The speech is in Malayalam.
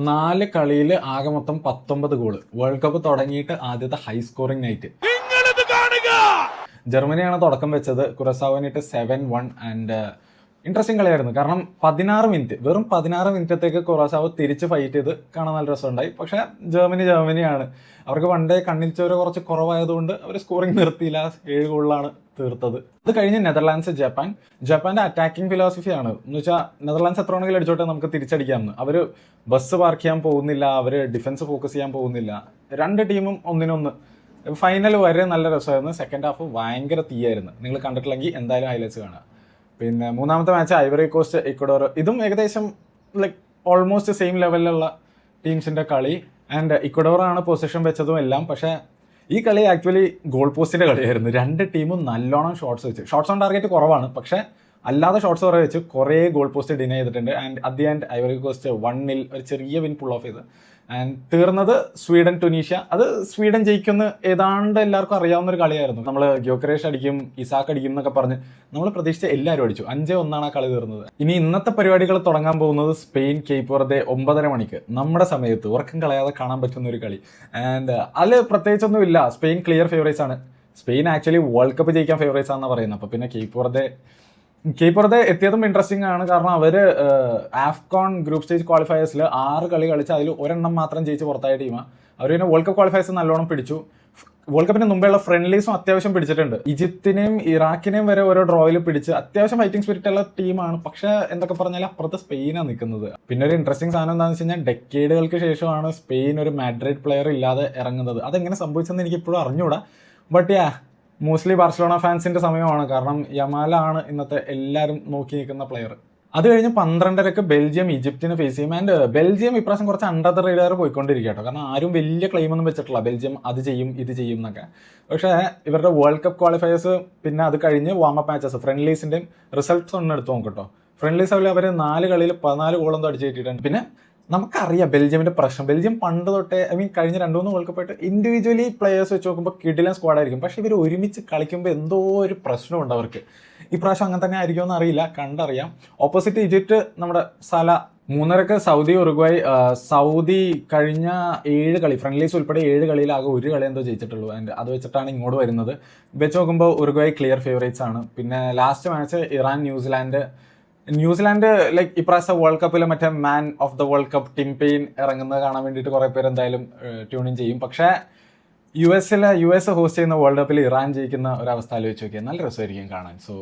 4 കളിയിൽ ആകെ മൊത്തം 19 ഗോള്. വേൾഡ് കപ്പ് തുടങ്ങിയിട്ട് ആദ്യത്തെ ഹൈ സ്കോറിംഗ് നൈറ്റ്. ജർമ്മനിയാണ് തുടക്കം വെച്ചത്. കുറസാവോനായിട്ട് 7-1 ആൻഡ് ഇൻട്രസ്റ്റിംഗ് കളിയായിരുന്നു. കാരണം 16 മിനിറ്റ്, വെറും 16 മിനിറ്റത്തേക്ക് കുറാസാവോ തിരിച്ച് ഫൈറ്റ് ചെയ്ത് കാണാൻ നല്ല രസമുണ്ടായി. പക്ഷേ ജർമ്മനിയാണ്. അവർക്ക് പണ്ടേ കണ്ണിൽ ചോര കുറച്ച് കുറവായതുകൊണ്ട് അവർ സ്കോറിംഗ് നിർത്തിയില്ല. 7 ഗോളിലാണ് തീർത്തത്. അത് കഴിഞ്ഞ് നെതർലാൻഡ്സ് ജപ്പാന്റെ അറ്റാക്കിംഗ് ഫിലോസഫിയാണ്. എന്ന് വെച്ചാൽ നെതർലാൻഡ്സ് എത്ര വേണമെങ്കിലും അടിച്ചോട്ടെ, നമുക്ക് തിരിച്ചടിക്കാമെന്ന്. അവർ ബസ് പാർക്ക് ചെയ്യാൻ പോകുന്നില്ല, അവർ ഡിഫൻസ് ഫോക്കസ് ചെയ്യാൻ പോകുന്നില്ല. രണ്ട് ടീമും ഒന്നിനൊന്ന്. ഫൈനൽ വരെ നല്ല രസമായിരുന്നു. സെക്കൻഡ് ഹാഫ് ഭയങ്കര തീയായിരുന്നു. നിങ്ങൾ കണ്ടിട്ടില്ലെങ്കിൽ എന്തായാലും ഹൈലൈറ്റ്സ് കാണുക. പിന്നെ മൂന്നാമത്തെ മാച്ച് ഐവറി കോസ്റ്റ് ഇക്വഡോർ. ഇതും ഏകദേശം ലൈക്ക് ഓൾമോസ്റ്റ് സെയിം ലെവലിലുള്ള ടീംസിന്റെ കളി. ആൻഡ് ഇക്വഡോറാണ് പൊസിഷൻ വെച്ചതും എല്ലാം. പക്ഷേ ഈ കളി ആക്ച്വലി ഗോൾ പോസ്റ്റിന്റെ കളിയായിരുന്നു. രണ്ട് ടീമും നല്ലോണം ഷോട്ട്സ് വെച്ച്. ഷോട്ട്സ് ഓൺ ടാർഗറ്റ് കുറവാണ്, പക്ഷേ അല്ലാതെ ഷോട്ട്സ് കുറേ വെച്ച് കുറേ ഗോൾ പോസ്റ്റ് ഡിനൈ ചെയ്തിട്ടുണ്ട്. And at the end Ivory Coast 1-0 ഒരു ചെറിയ വിൻ പുൾ ഓഫ് ചെയ്ത്. ആൻഡ് തീർന്നത് സ്വീഡൻ ടുണീഷ്യ. അത് സ്വീഡൻ ജയിക്കുന്ന ഏതാണ്ട് എല്ലാവർക്കും അറിയാവുന്ന ഒരു കളിയായിരുന്നു. നമ്മൾ ഗ്യോക്കറേഷ് അടിക്കും, ഇസാക്ക് അടിക്കും എന്നൊക്കെ പറഞ്ഞ് നമ്മൾ പ്രതീക്ഷിച്ച എല്ലാവരും അടിച്ചു. 5-1 ആ കളി തീർന്നത്. ഇനി ഇന്നത്തെ പരിപാടികൾ തുടങ്ങാൻ പോകുന്നത് സ്പെയിൻ കേപ്പ് വെർദെ 9:30 മണിക്ക് നമ്മുടെ സമയത്ത് ഉറക്കം കളയാതെ കാണാൻ പറ്റുന്ന ഒരു കളി. ആൻഡ് അതിൽ പ്രത്യേകിച്ചൊന്നും ഇല്ല. സ്പെയിൻ ക്ലിയർ ഫേവറേറ്റ്സ് ആണ്. സ്പെയിൻ ആക്ച്വലി വേൾഡ് കപ്പ് ജയിക്കാൻ ഫേവറേറ്റ്സ് ആണെന്ന് പറയുന്നത്. അപ്പോൾ പിന്നെ കേപ്പ് വെർദെ എത്തിയതും ഇൻട്രസ്റ്റിംഗ് ആണ്. കാരണം അവർ ആഫ്കോൺ ഗ്രൂപ്പ് സ്റ്റേജ് ക്വാളിഫയേഴ്സിൽ 6 കളി കളിച്ച് അതിൽ ഒരെണ്ണം മാത്രം ജയിച്ച് പുറത്തായ ടീമാണ്. അവർ പിന്നെ വേൾഡ് കപ്പ് ക്വാളിഫയേഴ്സ് നല്ലോണം പിടിച്ചു. വേൾഡ് കപ്പിന് മുമ്പെയുള്ള ഫ്രണ്ട്ലീസും അത്യാവശ്യം പിടിച്ചിട്ടുണ്ട്. ഈജിപ്തിനെയും ഇറാഖിനെയും വരെ ഓരോ ഡ്രോയിൽ പിടിച്ച് അത്യാവശ്യം ഫൈറ്റിംഗ് സ്പിരിറ്റ് ഉള്ള ടീമാണ്. പക്ഷേ എന്തൊക്കെ പറഞ്ഞാൽ അപ്പുറത്ത് സ്പെയിനാണ് നിൽക്കുന്നത്. പിന്നെ ഒരു ഇൻട്രസ്റ്റിംഗ് സാധനം എന്താണെന്ന് വെച്ച് കഴിഞ്ഞാൽ ഡെക്കേഡുകൾക്ക് ശേഷമാണ് സ്പെയിൻ ഒരു മാഡ്രിഡ് പ്ലെയർ ഇല്ലാതെ ഇറങ്ങുന്നത്. അതെങ്ങനെ സംഭവിച്ചെന്ന് എനിക്ക് ഇപ്പോഴും അറിഞ്ഞുകൂടാ. ബട്ട് മോസ്റ്റ്ലി ബാർസലോണ ഫാൻസിന്റെ സമയമാണ്. കാരണം യമാലാണ് ഇന്നത്തെ എല്ലാവരും നോക്കി നിൽക്കുന്ന പ്ലെയർ. അത് കഴിഞ്ഞ് 12:30 ബെൽജിയം ഈജിപ്തിനെ ഫേസ് ചെയ്യും. ആൻഡ് ബെൽജിയം ഇപ്രാവശ്യം കുറച്ച് അണ്ടർ ദ റേഡാർ പോയിക്കൊണ്ടിരിക്കുക കേട്ടോ. കാരണം ആരും വലിയ ക്ലെയിം ഒന്നും വെച്ചിട്ടില്ല ബെൽജിയം അത് ചെയ്യും ഇത് ചെയ്യും എന്നൊക്കെ. പക്ഷേ ഇവരുടെ വേൾഡ് കപ്പ് ക്വാളിഫയേഴ്സ് പിന്നെ അത് കഴിഞ്ഞ് വാമപ്പ് മാച്ചസ് ഫ്രണ്ട്ലീസിൻ്റെയും റിസൾട്ട്സ് ഒന്ന് എടുത്ത് നോക്കട്ടോ. ഫ്രണ്ട്ലീസ് അവർ 4 കളിയിൽ 14 ഗോളൊന്നും അടിച്ചു കിട്ടിയിട്ടുണ്ട്. പിന്നെ നമുക്കറിയാം ബെൽജിയമിന്റെ പ്രശ്നം. ബെൽജിയം പണ്ട് തൊട്ടേ കഴിഞ്ഞ 2-3 വേൾഡ് കപ്പായിട്ട് ഇൻഡിവിജ്വലി പ്ലേയേഴ്സ് വെച്ച് നോക്കുമ്പോൾ കിടിലൻ സ്ക്വാഡായിരിക്കും. പക്ഷേ ഇവർ ഒരുമിച്ച് കളിക്കുമ്പോൾ എന്തോ ഒരു പ്രശ്നമുണ്ട് അവർക്ക്. ഇപ്രാവശ്യം അങ്ങനെ തന്നെ ആയിരിക്കുമെന്ന് അറിയില്ല, കണ്ടറിയാം. ഓപ്പോസിറ്റ് ഈജിപ്റ്റ് നമ്മുടെ 3:30 സൗദി ഉറുഗ്വായ്. സൗദി കഴിഞ്ഞ 7 കളി ഫ്രണ്ട്ലീസ് ഉൾപ്പെടെ 7 കളിയിൽ ആകെ 1 കളി എന്തോ ജയിച്ചിട്ടുള്ളൂ. ആൻഡ് അത് വെച്ചിട്ടാണ് ഇങ്ങോട്ട് വരുന്നത്. വെച്ച് നോക്കുമ്പോൾ ഉറുഗ്വായ് ക്ലിയർ ഫേവറേറ്റ്സ് ആണ്. പിന്നെ last match Iran New Zealand like ഇപ്രാവശ്യം വേൾഡ് കപ്പിലെ മറ്റേ man of the world cup Tim pain ഇറങ്ങുന്നത് കാണാൻ വേണ്ടിയിട്ട് കുറേ പേര് എന്തായാലും ട്യൂണിൻ ചെയ്യും. പക്ഷേ യു എസ് ഹോസ്റ്റ് ചെയ്യുന്ന വേൾഡ് കപ്പിൽ ഇറാൻ ജയിക്കുന്ന ഒരവസ്ഥ ആലോചിച്ച് നോക്കിയാൽ നല്ല രസമായിരിക്കും കാണാൻ. സോ